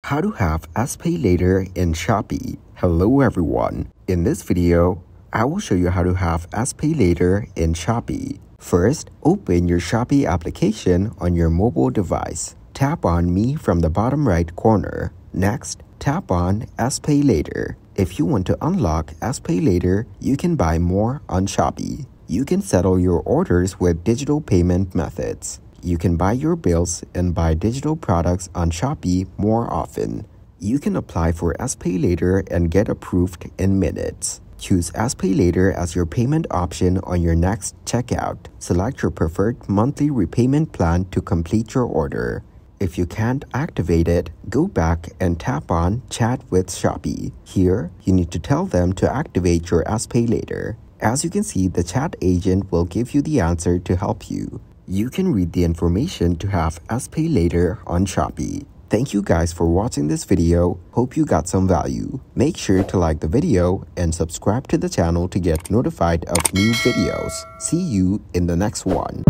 How to have Spaylater in Shopee. Hello everyone. In this video, I will show you how to have Spaylater in Shopee. First, open your Shopee application on your mobile device. Tap on Me from the bottom right corner. Next, tap on Spaylater. If you want to unlock Spaylater, you can buy more on Shopee. You can settle your orders with digital payment methods. You can buy your bills and buy digital products on Shopee more often. You can apply for Spaylater and get approved in minutes. Choose Spaylater as your payment option on your next checkout. Select your preferred monthly repayment plan to complete your order. If you can't activate it, go back and tap on Chat with Shopee. Here, you need to tell them to activate your Spaylater. As you can see, the chat agent will give you the answer to help you. You can read the information to have Spaylater on Shopee. Thank you guys for watching this video. Hope you got some value. Make sure to like the video and subscribe to the channel to get notified of new videos. See you in the next one.